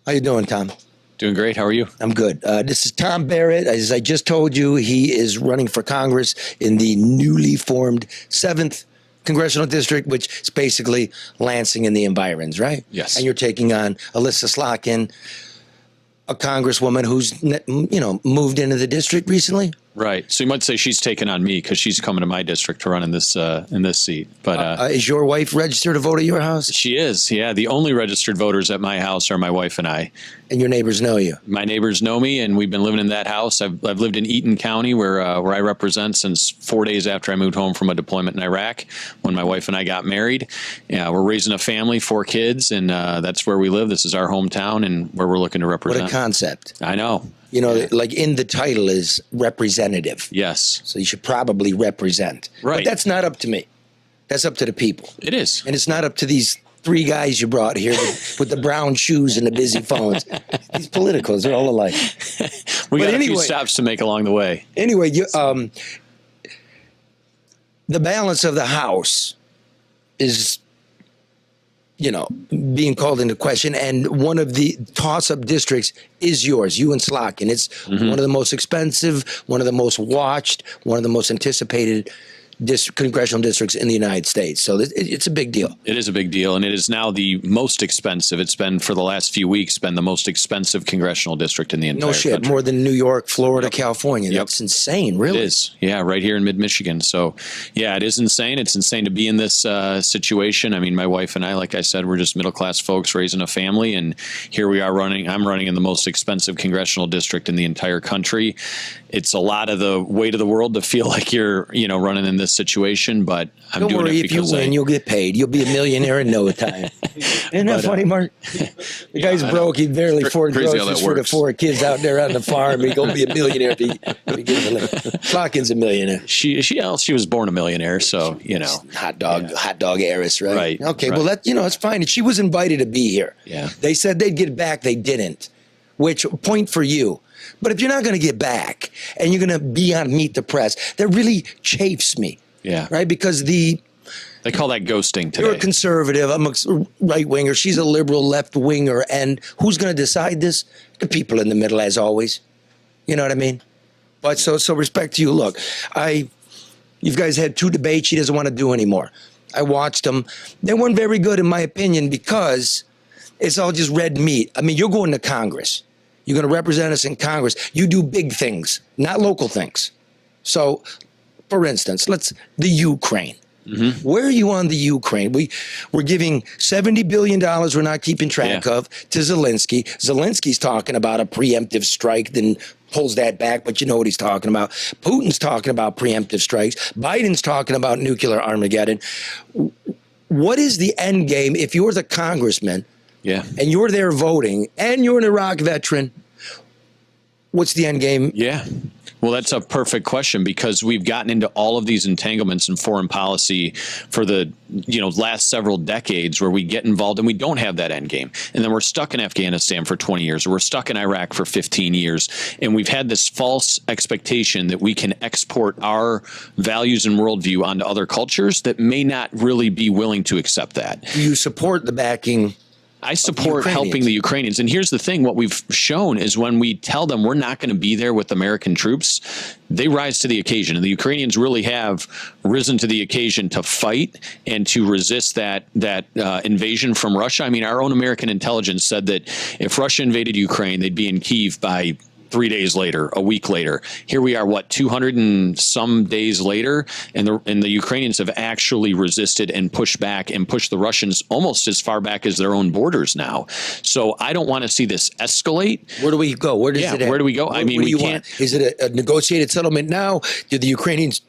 How you doing, Tom? Doing great. How are you? I'm good. This is Tom Barrett. As I just told you, he is running for Congress in the newly formed 7th Congressional District, which is basically Lansing and the environs, right? Yes. And you're taking on Alyssa Slotkin, a congresswoman who's, moved into the district recently. Right. So you might say she's taken on me because she's coming to my district to run in this seat. But is your wife registered to vote at your house? she is. Yeah. The only registered voters at my house are my wife and I. And your neighbors know you? My neighbors know me, and we've been living in that house. I've lived in Eaton County, where I represent, since 4 days after I moved home from a deployment in Iraq, when my wife and I got married. Yeah, we're raising a family, 4 kids, and that's where we live. This is our hometown and where we're looking to represent. What a concept. I know. Like in the title is representative. Yes. So you should probably represent. Right. But that's not up to me. That's up to the people. It is. And it's not up to these 3 guys you brought here with the brown shoes and the busy phones. These politicals, they're all alike. We got a few stops to make along the way. Anyway, the balance of the House is, being called into question. And one of the toss-up districts is yours, you and Slotkin. It's one of the most expensive, one of the most watched, one of the most anticipated congressional districts in the United States. So it's a big deal. It is a big deal, and it is now the most expensive. It's been, for the last few weeks, been the most expensive congressional district in the entire country. More than New York, Florida, California. Yep. That's insane, really. It is. Yeah, right here in mid-Michigan. So, yeah, it is insane. It's insane to be in this situation. I mean, my wife and I, like I said, we're just middle-class folks raising a family, and here we are running. I'm running in the most expensive congressional district in the entire country. It's a lot of the weight of the world to feel like you're, running in this situation, but I'm Don't doing worry, it because if you win, you'll get paid. You'll be a millionaire in no time. Isn't that funny, Mark? The guy's broke. He barely afford groceries for the 4 kids out there on the farm. He's going to be a millionaire if he gets a living. Slotkin's a millionaire. She was born a millionaire, so, Hot dog heiress, right? Right. Okay, right. well, it's fine. She was invited to be here. Yeah. They said they'd get back. They didn't, which point for you. But if you're not going to get back and you're going to be on Meet the Press, that really chafes me. Yeah. Right? Because they call that ghosting today. You're a conservative. I'm a right-winger. She's a liberal left-winger. And who's going to decide this? The people in the middle, as always. You know what I mean? But so respect to you. Look, you guys had 2 debates she doesn't want to do anymore. I watched them. They weren't very good, in my opinion, because it's all just red meat. I mean, you're going to Congress. You're going to represent us in Congress. You do big things, not local things. So, for instance, the Ukraine. Where are you on the Ukraine? We're giving $70 billion we're not keeping track of to Zelensky. Zelensky's talking about a preemptive strike, then pulls that back, but you know what he's talking about. Putin's talking about preemptive strikes. Biden's talking about nuclear Armageddon. What is the end game if you're the congressman? Yeah. And you're there voting, and you're an Iraq veteran? What's the end game? Yeah. Well, that's a perfect question, because we've gotten into all of these entanglements in foreign policy for the last several decades, where we get involved and we don't have that end game. And then we're stuck in Afghanistan for 20 years, or we're stuck in Iraq for 15 years. And we've had this false expectation that we can export our values and worldview onto other cultures that may not really be willing to accept that. Do you support the backing? I support helping the Ukrainians. And here's the thing. What we've shown is when we tell them we're not going to be there with American troops, they rise to the occasion. And the Ukrainians really have risen to the occasion to fight and to resist that invasion from Russia. I mean, our own American intelligence said that if Russia invaded Ukraine, they'd be in Kyiv by 3 days later, a week later. Here we are, 200 and some days later, and the Ukrainians have actually resisted and pushed back and pushed the Russians almost as far back as their own borders now. So I don't want to see this escalate. Where do we go? Where do we go? I mean, we can't. Is it a negotiated settlement now? Do the Ukrainians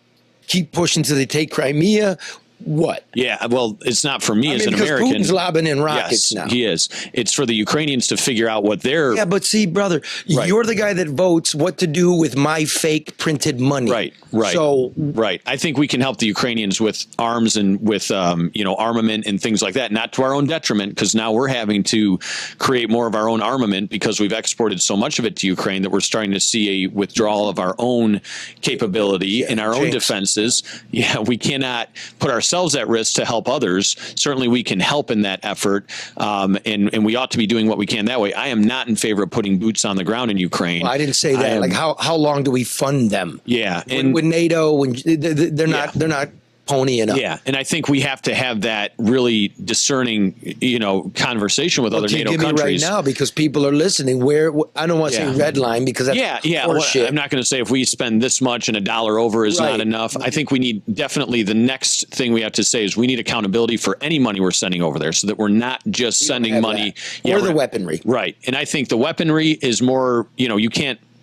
keep pushing till they take Crimea? What? Yeah, well, it's not for me as an American. Putin's lobbing in rockets now. He is. It's for the Ukrainians to figure out what they're... Yeah, but see, brother, you're the guy that votes what to do with my fake printed money. Right. Right. I think we can help the Ukrainians with arms and with, armament and things like that, not to our own detriment, because now we're having to create more of our own armament because we've exported so much of it to Ukraine that we're starting to see a withdrawal of our own capability and our own defenses. Yeah, we cannot put our ourselves at risk to help others, certainly we can help in that effort. And we ought to be doing what we can that way. I am not in favor of putting boots on the ground in Ukraine. Well, I didn't say that. Like how long do we fund them? Yeah. And with NATO, when they're not ponying up. Yeah, and I think we have to have that really discerning, conversation with other NATO countries right now, because people are listening. Where I don't want to say red line, because that's Well, I'm not going to say if we spend this much and $1 over is not enough. I think we need definitely the next thing we have to say is we need accountability for any money we're sending over there, so that we're not just sending money or the weaponry. Right, and I think the weaponry is more.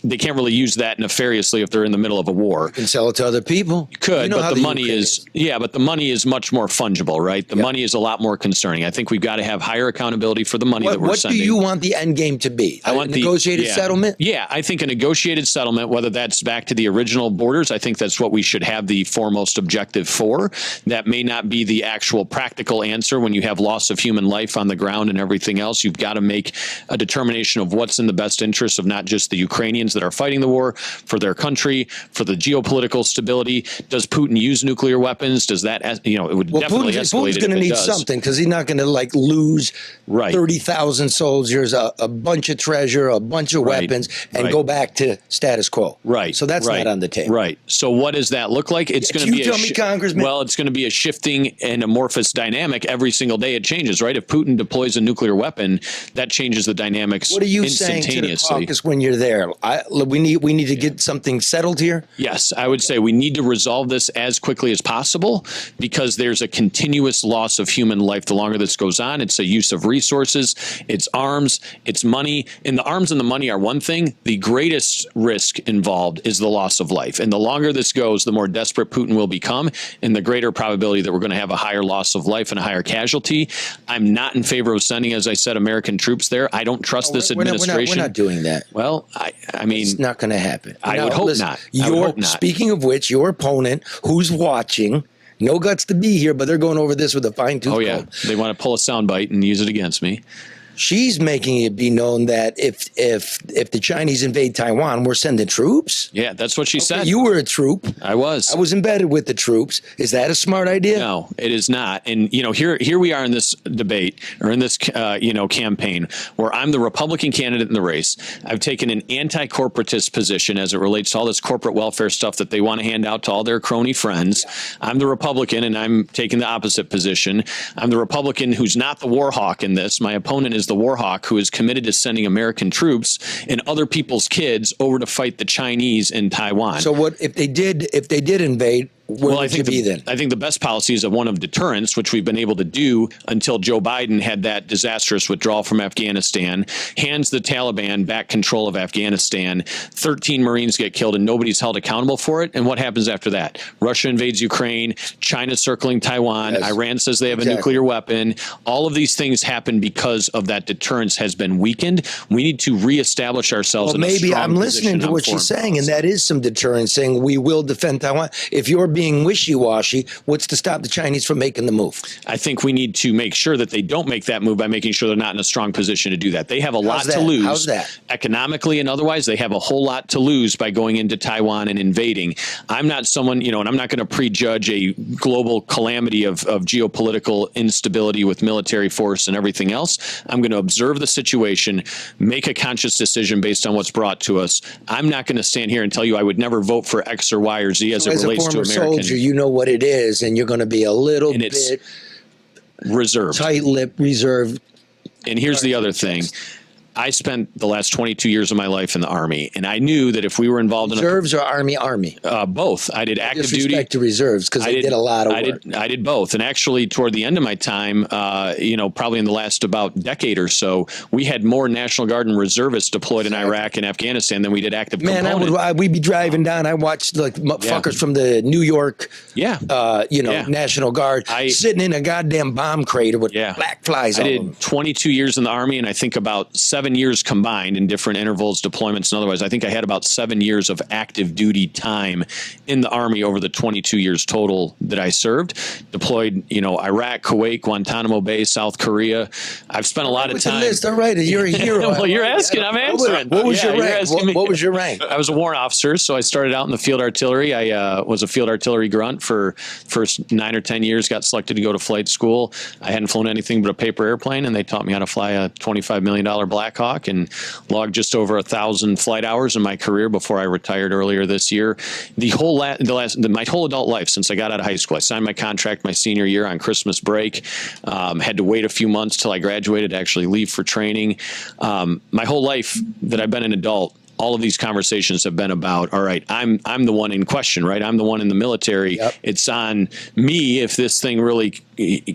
They can't really use that nefariously if they're in the middle of a war. You can sell it to other people. You could, but the money is but the money is much more fungible, right? The money is a lot more concerning. I think we've got to have higher accountability for the money that we're sending. What do you want the end game to be? I want a negotiated settlement? Yeah, I think a negotiated settlement, whether that's back to the original borders, I think that's what we should have the foremost objective for. That may not be the actual practical answer when you have loss of human life on the ground and everything else. You've got to make a determination of what's in the best interest of not just the Ukrainians that are fighting the war, for their country, for the geopolitical stability. Does Putin use nuclear weapons? Does that, it would definitely escalate. Putin's going to need something, because he's not going to lose 30,000 soldiers, a bunch of treasure, a bunch of weapons, and go back to status quo. Right. So that's not on the table. Right. So what does that look like? It's going to be it's going to be a shifting and amorphous dynamic every single day. It changes, right? If Putin deploys a nuclear weapon, that changes the dynamics. What are you saying to the caucus when you're there? We need to get something settled here? Yes, I would say we need to resolve this as quickly as possible, because there's a continuous loss of human life the longer this goes on. It's a use of resources, it's arms, it's money. And the arms and the money are one thing. The greatest risk involved is the loss of life. And the longer this goes, the more desperate Putin will become, and the greater probability that we're going to have a higher loss of life and a higher casualty. I'm not in favor of sending, as I said, American troops there. I don't trust this administration. We're not doing that. Well, I mean, it's not going to happen. I would hope not. Speaking of which, your opponent, who's watching, no guts to be here, but they're going over this with a fine-tooth comb. Oh, yeah. They want to pull a soundbite and use it against me. She's making it be known that if the Chinese invade Taiwan, we're sending troops. Yeah, that's what she said. You were a troop. I was. I was embedded with the troops. Is that a smart idea? No, it is not. And here we are in this debate, or in this campaign, where I'm the Republican candidate in the race. I've taken an anti-corporatist position as it relates to all this corporate welfare stuff that they want to hand out to all their crony friends. I'm the Republican, and I'm taking the opposite position. I'm the Republican who's not the war hawk in this. My opponent is the war hawk who is committed to sending American troops and other people's kids over to fight the Chinese in Taiwan. So what if they did invade? Where would you be then? I think the best policy is one of deterrence, which we've been able to do until Joe Biden had that disastrous withdrawal from Afghanistan, hands the Taliban back control of Afghanistan, 13 Marines get killed, and nobody's held accountable for it. And what happens after that? Russia invades Ukraine, China's circling Taiwan, Iran says they have a nuclear weapon. All of these things happen because of that deterrence has been weakened. We need to reestablish ourselves in a strong maybe I'm listening to what she's saying, and that is some deterrence, saying we will defend Taiwan. If you're being wishy-washy, what's to stop the Chinese from making the move? I think we need to make sure that they don't make that move by making sure they're not in a strong position to do that. They have a lot to lose. How's that? Economically and otherwise, they have a whole lot to lose by going into Taiwan and invading. I'm not someone, and I'm not going to prejudge a global calamity of geopolitical instability with military force and everything else. I'm going to observe the situation, make a conscious decision based on what's brought to us. I'm not going to stand here and tell you I would never vote for X or Y or Z as it relates to American. Soldier, you know what it is, and you're going to be a little bit reserved, tight-lipped, reserved. And here's the other thing. I spent the last 22 years of my life in the Army, and I knew that if we were involved in reserves or Army, both. I did active duty. Disrespect to reserves, because they did a lot of work. I did both, and actually, toward the end of my time, probably in the last about decade or so, we had more National Guard and reservists deployed in Iraq and Afghanistan than we did active component. We'd be driving down. I watched fuckers from the New York, National Guard sitting in a goddamn bomb crater with black flies. I did 22 years in the Army, and I think about 7 7 years combined in different intervals, deployments, and otherwise. I think I had about 7 years of active duty time in the Army over the 22 years total that I served. Deployed, Iraq, Kuwait, Guantanamo Bay, South Korea. I've spent a lot of time. All right, you're a hero. Well, you're asking, I'm answering. What was your rank? What was your rank? I was a warrant officer, so I started out in the field artillery. I was a field artillery grunt for first 9 or 10 years, got selected to go to flight school. I hadn't flown anything but a paper airplane, and they taught me how to fly a $25 million Black Hawk and logged just over 1,000 flight hours in my career before I retired earlier this year. My whole adult life since I got out of high school, I signed my contract my senior year on Christmas break, had to wait a few months till I graduated to actually leave for training. My whole life that I've been an adult, all of these conversations have been about, all right, I'm the one in question, right? I'm the one in the military. Yep. It's on me if this thing really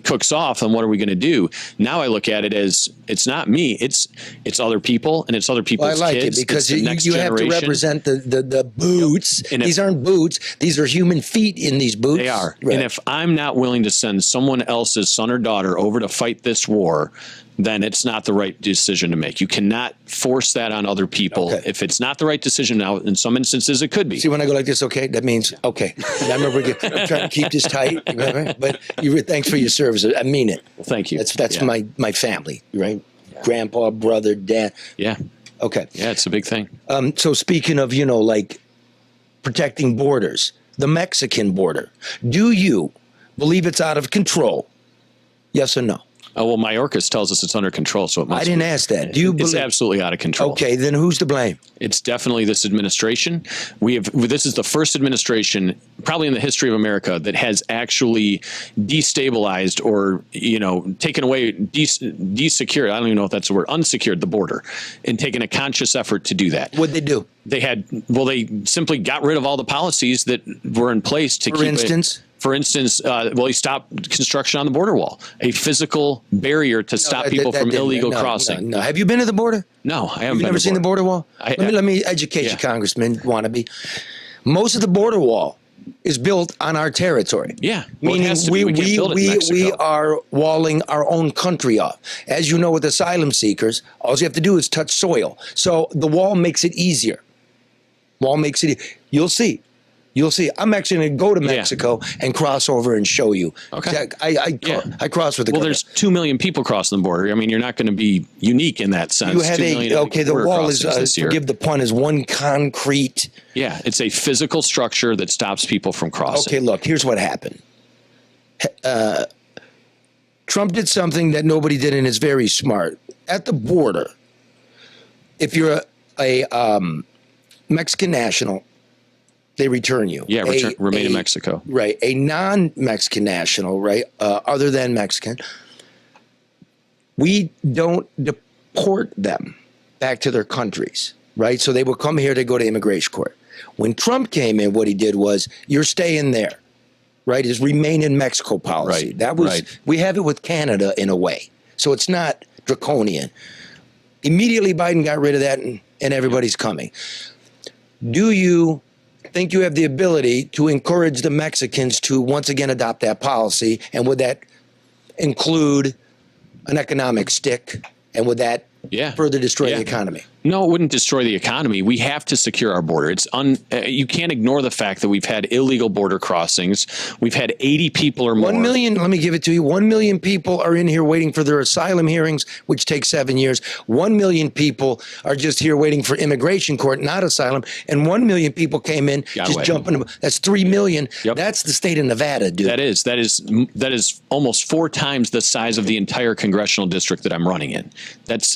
cooks off, and what are we going to do? Now I look at it as it's not me, it's other people, and it's other people's I like kids. it because you have to represent the boots. Yep. These aren't boots. These are human feet in these boots. They are. Right. And if I'm not willing to send someone else's son or daughter over to fight this war, then it's not the right decision to make. You cannot force that on other people. Okay. If it's not the right decision now, in some instances, it could be. See, when I go like this, okay, that means, okay. Remember, I'm trying to keep this tight, but thanks for your service. I mean it. Well, thank you. That's my family, right? Yeah. Grandpa, brother, dad. Yeah. Okay. Yeah, it's a big thing. So speaking of, protecting borders, the Mexican border, do you believe it's out of control? Yes or no? Oh, well, Mayorkas tells us it's under control, so it must. I didn't ask that. Do you believe? It's absolutely out of control. Okay, then who's to blame? It's definitely this administration. This is the first administration, probably in the history of America, that has actually destabilized or, taken away, desecured, I don't even know if that's the word, unsecured the border, and taken a conscious effort to do that. What'd they do? They simply got rid of all the policies that were in place to keep it. For instance, he stopped construction on the border wall, a physical barrier to stop people from illegal crossing. No. Have you been to the border? No, I haven't. You've never seen the border wall? Let me educate you, Congressman wannabe. Most of the border wall is built on our territory. Yeah, meaning we are walling our own country off. As you know, with asylum seekers, all you have to do is touch soil. So the wall makes it easier. You'll see. You'll see. I'm actually going to go to Mexico and cross over and show you. Okay. I cross with the. Well, there's 2 million people crossing the border. I mean, you're not going to be unique in that sense. You have the wall is, forgive the pun, is one concrete. Yeah, it's a physical structure that stops people from crossing. Okay, look, here's what happened. Trump did something that nobody did and is very smart. At the border, if you're a Mexican national, they return you. Yeah, remain in Mexico. Right. A non-Mexican national, right, other than Mexican, we don't deport them back to their countries, right? So they will come here to go to immigration court. When Trump came in, what he did was, you're staying there, right? His remain in Mexico policy. Right. That was, we have it with Canada in a way. So it's not draconian. Immediately Biden got rid of that and everybody's coming. Do you think you have the ability to encourage the Mexicans to once again adopt that policy? And would that include an economic stick? And would that further destroy the economy? No, it wouldn't destroy the economy. We have to secure our border. You can't ignore the fact that we've had illegal border crossings. We've had 80 people or more. 1 million, let me give it to you. 1 million people are in here waiting for their asylum hearings, which take 7 years. 1 million people are just here waiting for immigration court, not asylum. And 1 million people came in jumping. That's 3 million. Yep. That's the state of Nevada, dude. That is almost 4 times the size of the entire congressional district that I'm running in.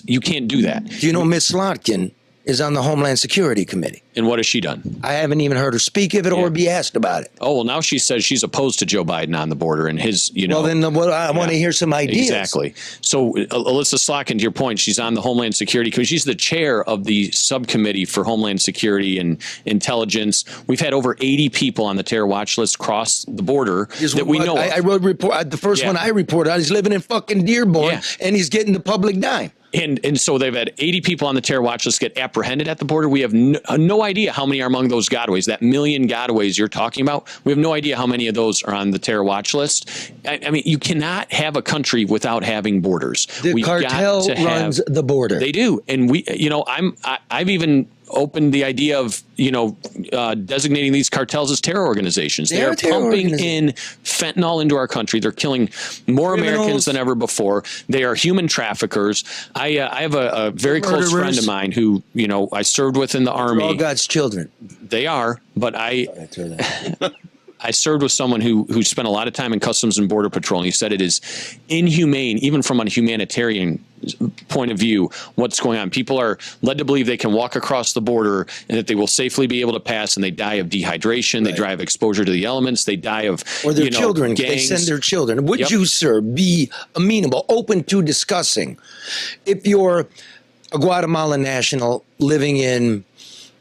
You can't do that. Do you know Ms. Slotkin is on the Homeland Security Committee? And what has she done? I haven't even heard her speak of it or be asked about it. Oh, well, now she says she's opposed to Joe Biden on the border and his, Well, then I want to hear some ideas. Exactly. So Alyssa Slotkin, to your point, she's on the Homeland Security Committee. She's the chair of the subcommittee for Homeland Security and Intelligence. We've had over 80 people on the terror watch list cross the border that we know of. I wrote report. The first one I reported on, he's living in fucking Dearborn and he's getting the public dime. And so they've had 80 people on the terror watch list get apprehended at the border. We have no idea how many are among those gotaways. That million gotaways you're talking about, we have no idea how many of those are on the terror watch list. I mean, you cannot have a country without having borders. The cartel runs the border. They do. And I've even opened the idea of, designating these cartels as terror organizations. They are pumping in fentanyl into our country. They're killing more Americans than ever before. They are human traffickers. I have a very close friend of mine who, I served with in the Army. All God's children. They are, but I served with someone who spent a lot of time in Customs and Border Patrol, and he said it is inhumane, even from a humanitarian point of view, what's going on. People are led to believe they can walk across the border and that they will safely be able to pass, and they die of dehydration. Right. They die of exposure to the elements. They die of, or their children. Gangs. They send their children. Would you, sir, be amenable, open to discussing, if you're a Guatemalan national living in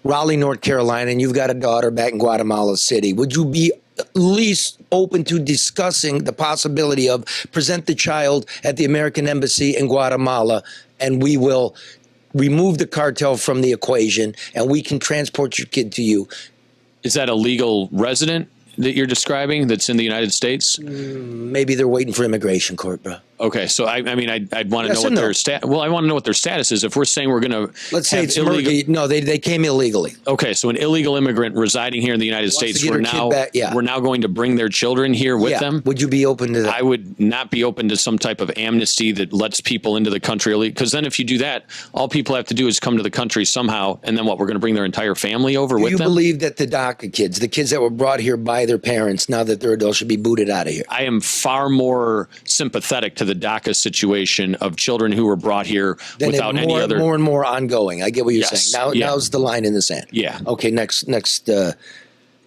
Raleigh, North Carolina, and you've got a daughter back in Guatemala City, would you be at least open to discussing the possibility of present the child at the American Embassy in Guatemala, and we will remove the cartel from the equation, and we can transport your kid to you? Is that a legal resident that you're describing that's in the United States? Maybe they're waiting for immigration court, bro. Okay, so I'd want to know what their status. Well, I want to know what their status is. If we're saying we're going to, let's say it's illegal. No, they came illegally. Okay, so an illegal immigrant residing here in the United States, we're now going to bring their children here with them. Would you be open to that? I would not be open to some type of amnesty that lets people into the country, because then if you do that, all people have to do is come to the country somehow, and then what? We're going to bring their entire family over with them. Do you believe that the DACA kids, the kids that were brought here by their parents, now that they're adults, should be booted out of here? I am far more sympathetic to the DACA situation of children who were brought here without any other. More and more ongoing. I get what you're saying. Now's the line in the sand. Yeah. Okay. Next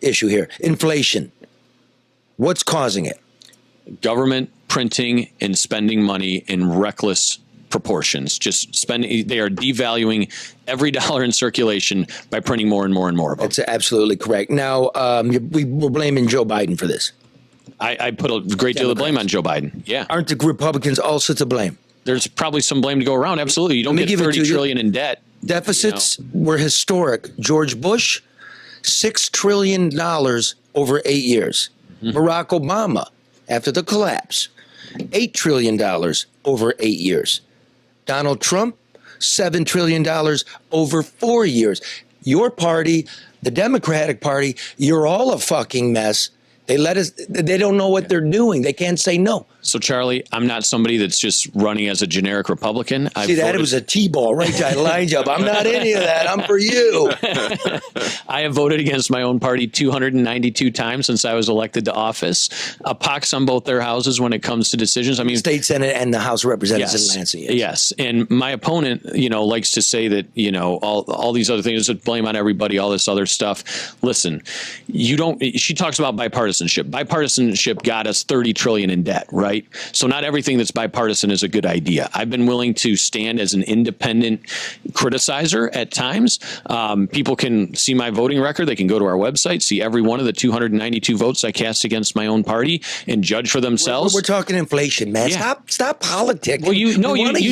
issue here: inflation. What's causing it? Government printing and spending money in reckless proportions. Just spending. They are devaluing every dollar in circulation by printing more and more and more of them. That's absolutely correct. Now we're blaming Joe Biden for this. I put a great deal of blame on Joe Biden. Yeah. Aren't the Republicans also to blame? There's probably some blame to go around. Absolutely. You don't get $30 trillion in debt. Deficits were historic. George Bush, $6 trillion over 8 years. Mm-hmm. Barack Obama, after the collapse, $8 trillion over 8 years. Donald Trump, $7 trillion over 4 years. Your party, the Democratic Party, you're all a fucking mess. They don't know what they're doing. They can't say no. So, Charlie, I'm not somebody that's just running as a generic Republican. It was a T-ball right to line job. I'm not any of that. I'm for you. I have voted against my own party 292 times since I was elected to office. A pox on both their houses when it comes to decisions. I mean, State Senate and the House of Representatives in Lansing. Yes. And my opponent, likes to say that, all these other things, blame on everybody, all this other stuff. Listen, she talks about bipartisanship. Bipartisanship got us $30 trillion in debt, right? So not everything that's bipartisan is a good idea. I've been willing to stand as an independent criticizer at times. People can see my voting record. They can go to our website, see every one of the 292 votes I cast against my own party, and judge for themselves. We're talking inflation, man. Yeah. Stop politics. Well, you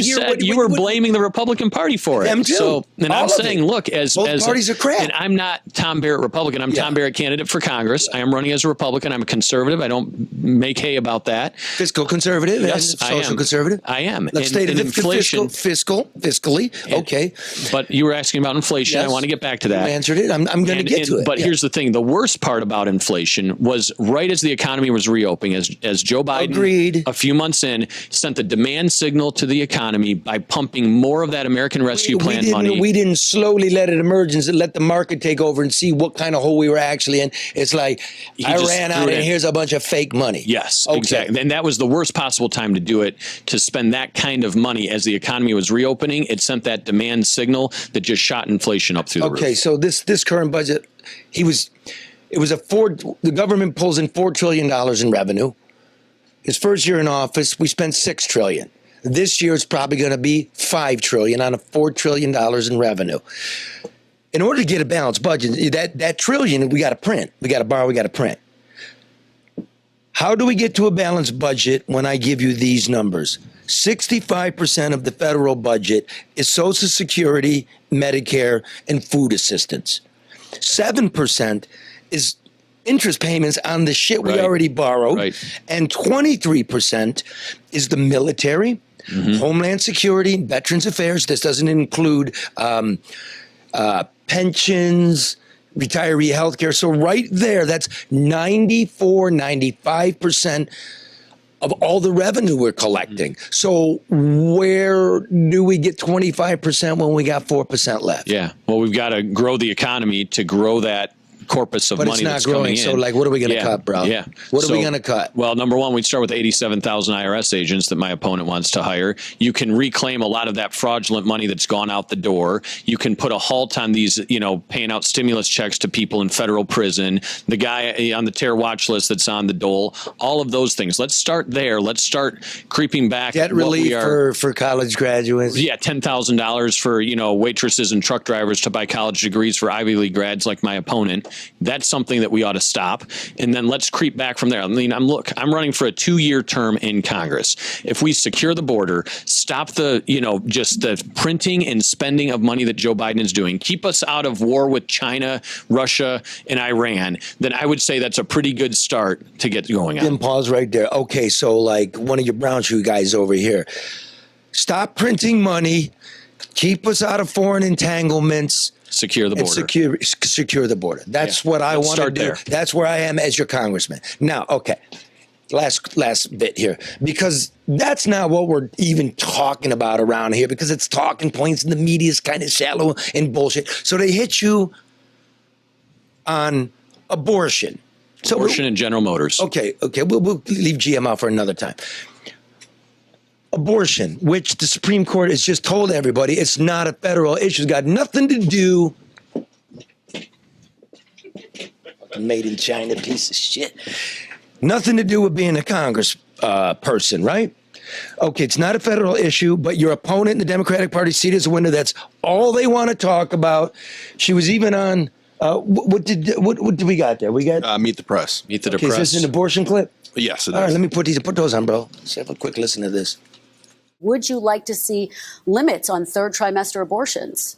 said you were blaming the Republican Party for it. Them too. So, and I'm saying, look, both parties are crap. And I'm not Tom Barrett Republican. I'm Tom Barrett candidate for Congress. I am running as a Republican. I'm a conservative. I don't make hay about that. Fiscal conservative, yes, and social conservative. I am. Let's stay to inflation. Fiscally, okay. But you were asking about inflation. Yes. I want to get back to that. You answered it. I'm going to get to it. But here's the thing: the worst part about inflation was right as the economy was reopening, as Joe Biden, a few months in, sent the demand signal to the economy by pumping more of that American Rescue Plan money. We didn't slowly let it emerge and let the market take over and see what kind of hole we were actually in. It's like I ran out and here's a bunch of fake money. Yes, exactly. And that was the worst possible time to do it, to spend that kind of money as the economy was reopening. It sent that demand signal that just shot inflation up through the roof. Okay, so this current budget, the government pulls in $4 trillion in revenue. His first year in office, we spent $6 trillion. This year it's probably going to be $5 trillion on a $4 trillion in revenue. In order to get a balanced budget, that trillion, we got to print. We got to borrow, we got to print. How do we get to a balanced budget when I give you these numbers? 65% of the federal budget is Social Security, Medicare, and food assistance. 7% is interest payments on the shit we already borrowed. Right. And 23% is the military, Homeland Security, Veterans Affairs. This doesn't include pensions, retiree health care. So right there, that's 95% of all the revenue we're collecting. So where do we get 25% when we got 4% left? Yeah. Well, we've got to grow the economy to grow that corpus of But money it's not that's growing. coming in. So, like, what are we going to cut, bro? Yeah. What are we going to cut? Well, number one, we'd start with 87,000 IRS agents that my opponent wants to hire. You can reclaim a lot of that fraudulent money that's gone out the door. You can put a halt on these, paying out stimulus checks to people in federal prison, the guy on the terror watch list that's on the dole, all of those things. Let's start there. Let's start creeping back. Debt relief for college graduates. Yeah, $10,000 for, waitresses and truck drivers to buy college degrees for Ivy League grads like my opponent. That's something that we ought to stop. And then let's creep back from there. I mean, I'm running for a 2-year term in Congress. If we secure the border, stop the, just the printing and spending of money that Joe Biden is doing, keep us out of war with China, Russia, and Iran, then I would say that's a pretty good start to get going on. Then pause right there. Okay, so like one of your brown shoe guys over here. Stop printing money, keep us out of foreign entanglements. Secure the border. Secure the border. That's what I want to do. There. That's where I am as your congressman. Now, okay, last bit here, because that's not what we're even talking about around here, because it's talking points and the media is kind of shallow and bullshit. So they hit you on abortion. So abortion and General Motors. Okay, we'll leave GM out for another time. Abortion, which the Supreme Court has just told everybody it's not a federal issue. It's got nothing to do. Made in China piece of shit. Nothing to do with being a Congress person, right? Okay, it's not a federal issue, but your opponent in the Democratic Party seat is a winner. That's all they want to talk about. She was even on. What did we got there? We got Meet the Press. Meet the okay, Press. is this an abortion clip? Yes, it All right, is. let me put those on, bro. Let's have a quick listen to this. Would you like to see limits on third trimester abortions?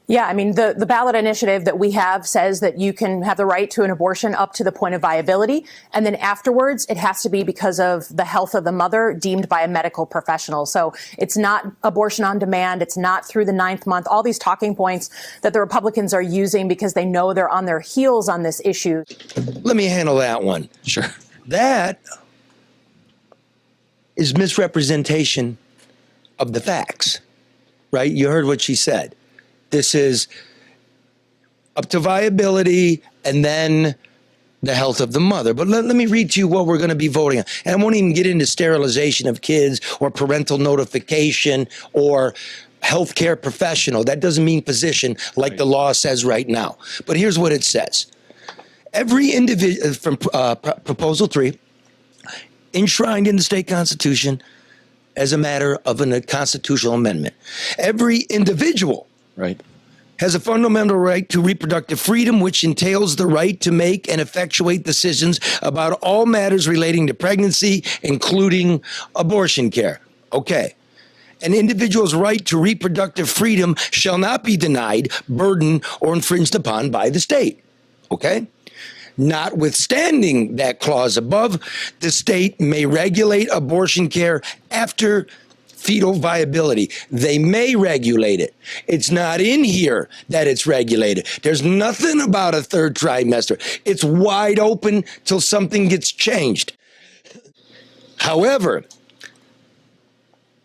Yeah, I mean, the ballot initiative that we have says that you can have the right to an abortion up to the point of viability. And then afterwards, it has to be because of the health of the mother deemed by a medical professional. So it's not abortion on demand. It's not through the 9th month. All these talking points that the Republicans are using because they know they're on their heels on this issue. Let me handle that one. Sure. That is misrepresentation of the facts, right? You heard what she said. This is up to viability and then the health of the mother. But let me read to you what we're going to be voting on. And I won't even get into sterilization of kids or parental notification or healthcare professional. That doesn't mean physician like the law says right now. But here's what it says. Every individual from Proposal 3, enshrined in the state constitution as a matter of a constitutional amendment. Every individual has a fundamental right to reproductive freedom, which entails the right to make and effectuate decisions about all matters relating to pregnancy, including abortion care. Okay. An individual's right to reproductive freedom shall not be denied, burdened, or infringed upon by the state. Okay? Notwithstanding that clause above, the state may regulate abortion care after fetal viability. They may regulate it. It's not in here that it's regulated. There's nothing about a third trimester. It's wide open till something gets changed. However,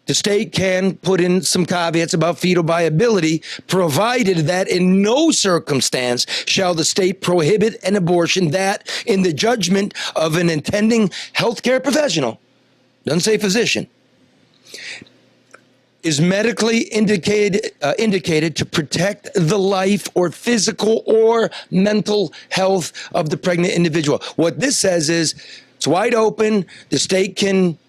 the state can put in some caveats about fetal viability, provided that in no circumstance shall the state prohibit an abortion that, in the judgment of an intending healthcare professional, doesn't say physician, is medically indicated to protect the life or physical or mental health of the pregnant individual. What this says is it's wide open. The state can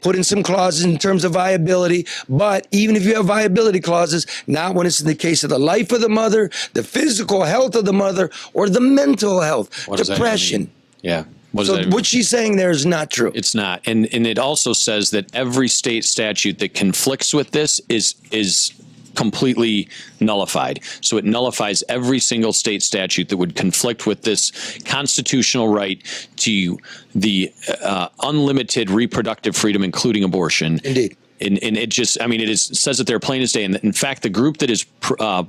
put in some clauses in terms of viability, but even if you have viability clauses, not when it's in the case of the life of the mother, the physical health of the mother, or the mental health, What does that depression. mean? Yeah. What she's saying there is not true. It's not. And it also says that every state statute that conflicts with this is completely nullified. So it nullifies every single state statute that would conflict with this constitutional right to the unlimited reproductive freedom, including abortion. Indeed. And it just, I mean, it says it there plain as day. And in fact, the group that is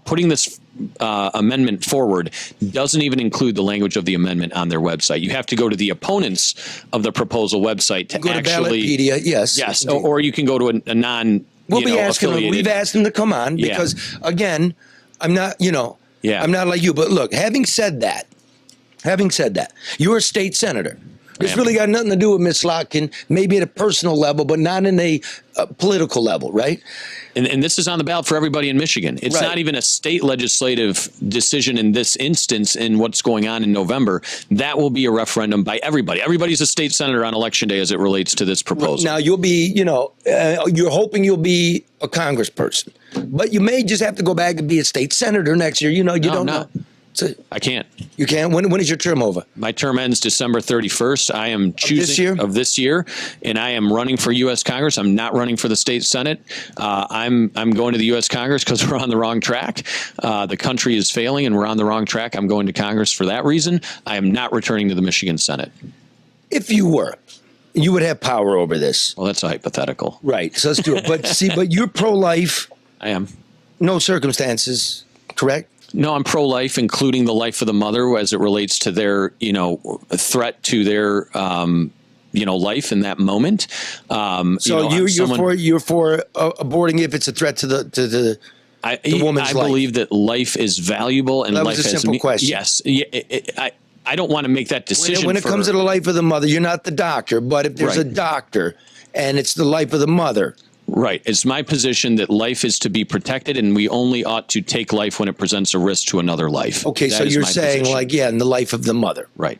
putting this amendment forward doesn't even include the language of the amendment on their website. You have to go to the opponents of the proposal website to actually. Ballotpedia, yes. Yes. Or you can go to a non. We've asked them to come on because, again, I'm not, I'm not like you. But look, having said that, you're a state senator. It's really got nothing to do with Ms. Slotkin, maybe at a personal level, but not in a political level, right? And this is on the ballot for everybody in Michigan. It's not even a state legislative decision in this instance in what's going on in November. That will be a referendum by everybody. Everybody's a state senator on Election Day as it relates to this proposal. Now, you'll be, you're hoping you'll be a congressperson, but you may just have to go back and be a state senator next year. You don't know. I can't. You can't? When is your term over? My term ends December 31st. I am choosing of this year, and I am running for U.S. Congress. I'm not running for the state Senate. I'm going to the U.S. Congress because we're on the wrong track. The country is failing, and we're on the wrong track. I'm going to Congress for that reason. I am not returning to the Michigan Senate. If you were, you would have power over this. Well, that's a hypothetical. Right. So let's do it. But you're pro-life. I am. No circumstances, correct? No, I'm pro-life, including the life of the mother as it relates to their, threat to their, life in that moment. So you're for aborting if it's a threat to the woman's life. I believe that life is valuable and that life was a has simple question. Yes, I don't want to make that decision. When it comes to the life of the mother, you're not the doctor, but if there's a doctor and it's the life of the mother. Right. It's my position that life is to be protected, and we only ought to take life when it presents a risk to another life. Okay, so you're saying position. In the life of the mother. Right.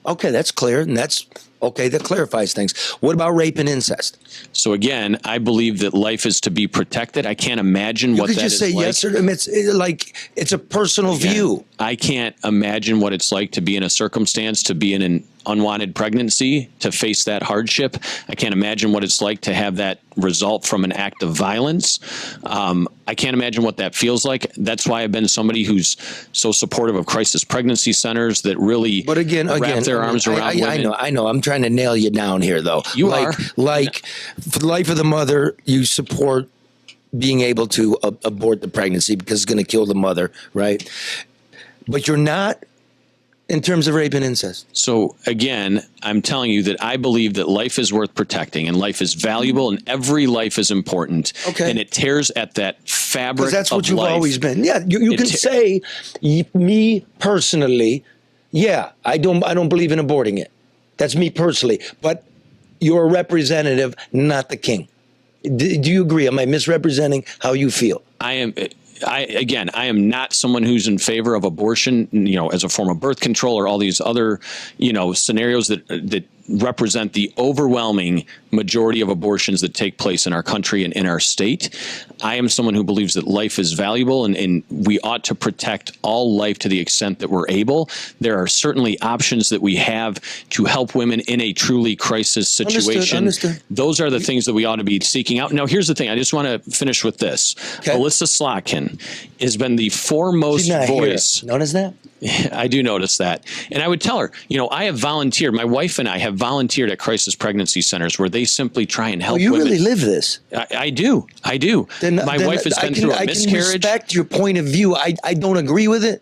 Okay, that's clear, and that's okay. That clarifies things. What about rape and incest? So again, I believe that life is to be protected. I can't imagine what that is like. You could just say yes, or it's a personal view. I can't imagine what it's like to be in a circumstance, to be in an unwanted pregnancy, to face that hardship. I can't imagine what it's like to have that result from an act of violence. I can't imagine what that feels like. That's why I've been somebody who's so supportive of crisis pregnancy centers that really wrap their arms around women. I know. I'm trying to nail you down here, though. You are. For the life of the mother, you support being able to abort the pregnancy because it's going to kill the mother, right? But you're not in terms of rape and incest. So again, I'm telling you that I believe that life is worth protecting and life is valuable and every life is important. Okay. And it tears at that fabric of life. That's what you've always been. Yeah, you can say, me personally, I don't believe in aborting it. That's me personally. But you're a representative, not the king. Do you agree? Am I misrepresenting how you feel? I am. I am not someone who's in favor of abortion, as a form of birth control or all these other, scenarios that represent the overwhelming majority of abortions that take place in our country and in our state. I am someone who believes that life is valuable and we ought to protect all life to the extent that we're able. There are certainly options that we have to help women in a truly crisis situation. Understood. Those are the things that we ought to be seeking out. Now, here's the thing. I just want to finish with this. Okay. Alyssa Slotkin has been the foremost voice. Notice that? I do notice that. And I would tell her, I have volunteered. My wife and I have volunteered at crisis pregnancy centers where they simply try and help women. You really live this. I do. My wife has been through a miscarriage. I can respect your point of view. I don't agree with it,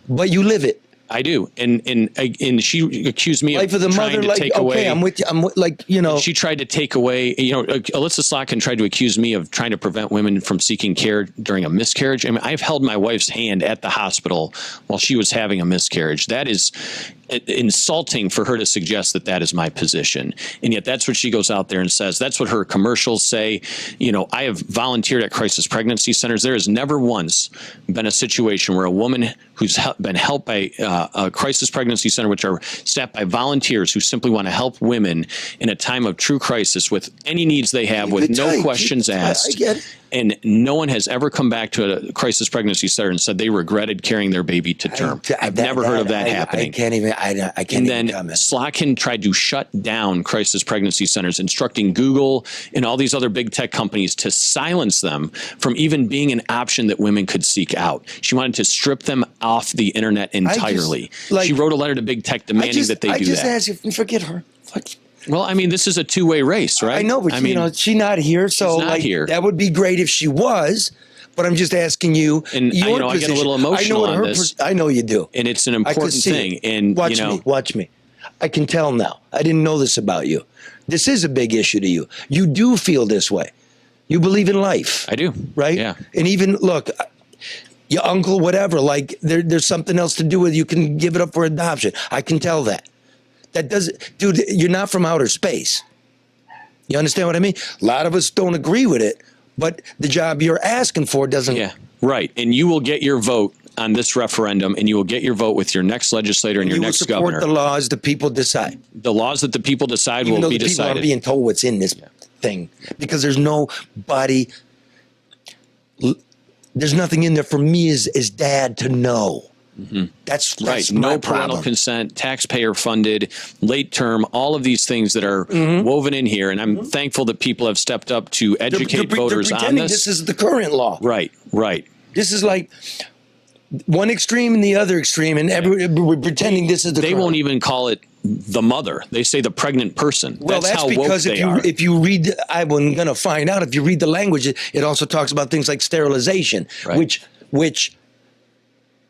but you live it. I do, and she accused me of trying to take away. Okay, I'm with you. She tried to take away. Alyssa Slotkin tried to accuse me of trying to prevent women from seeking care during a miscarriage. I mean, I've held my wife's hand at the hospital while she was having a miscarriage. That is insulting for her to suggest that is my position, and yet that's what she goes out there and says. That's what her commercials say. I have volunteered at crisis pregnancy centers. There has never once been a situation where a woman who's been helped by a crisis pregnancy center, which are staffed by volunteers who simply want to help women in a time of true crisis with any needs they have, with no questions asked. And no one has ever come back to a crisis pregnancy center and said they regretted carrying their baby to term. I've never heard of that happening. I can't even And then Slotkin tried to shut down crisis pregnancy centers, instructing Google and all these other big tech companies to silence them from even being an option that women could seek out. She wanted to strip them off the internet entirely. She wrote a letter to big tech demanding that they do that. I just asked you, forget her. Well, I mean, this is a two-way race, right? I know, but she's not here, so she's not here. That would be great if she was. But I'm just asking you. And I get a little emotional on this. I know you do, and it's an important thing. And watch me. I can tell now. I didn't know this about you. This is a big issue to you. You do feel this way. You believe in life. I do. Right? Yeah. And even look, your uncle, whatever. Like there's something else to do with. You can give it up for adoption. I can tell that. That doesn't, dude. You're not from outer space. You understand what I mean? A lot of us don't agree with it, but the job you're asking for doesn't. Yeah, right. And you will get your vote on this referendum, and you will get your vote with your next legislator and your next governor. You will support the laws the people decide. The laws that the people decide will be decided. People aren't being told what's in this thing because there's nobody. There's nothing in there for me as dad to know. Mm-hmm. That's right. My no problem. parental consent, taxpayer funded, late term, all of these things that are woven in here. And I'm thankful that people have stepped up to educate voters on this. This is the current law. Right, right. This is like one extreme and the other extreme, and we're pretending this is the They current. won't even call it the mother. They say the pregnant person. Well, that's how because woke they are. if you read, I'm going to find out, if you read the language, it also talks about things like sterilization, right. which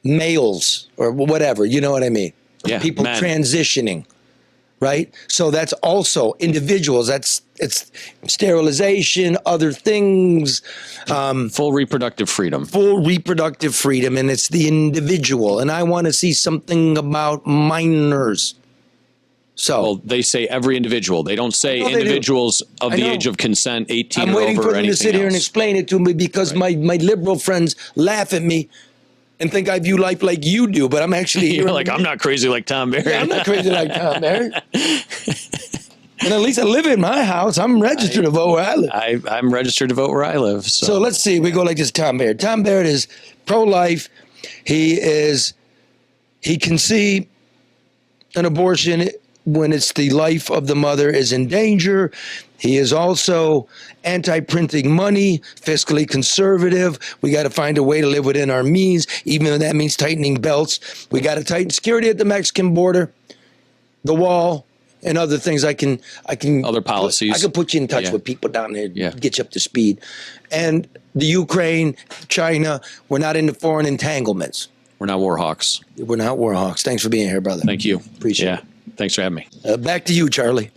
males or whatever, you know what I mean? Yeah, people men. transitioning, right? So that's also individuals. It's sterilization, other things. Full reproductive freedom. Full reproductive freedom, and it's the individual. And I want to see something about minors. So well, they say every individual. They don't say individuals of the age of consent, 18 or over, or anything else. I'm waiting for them to sit here and explain it to me because my liberal friends laugh at me and think I view life like you do, but I'm actually You're like, I'm not crazy like Tom Barrett. Yeah, I'm not crazy like Tom Barrett. And at least I live in my house. I'm registered to vote where I live. I'm registered to vote where I live. So let's see. We go like this. Tom Barrett. Tom Barrett is pro-life. He can see an abortion when it's the life of the mother is in danger. He is also anti-printing money, fiscally conservative. We got to find a way to live within our means, even though that means tightening belts. We got to tighten security at the Mexican border, the wall, and other things. I can other policies. I can put you in touch with people down there, get you up to speed. And the Ukraine, China, we're not into foreign entanglements. We're not war hawks. We're not war hawks. Thanks for being here, brother. Thank you. Appreciate it. Thanks for having me. Back to you, Charlie.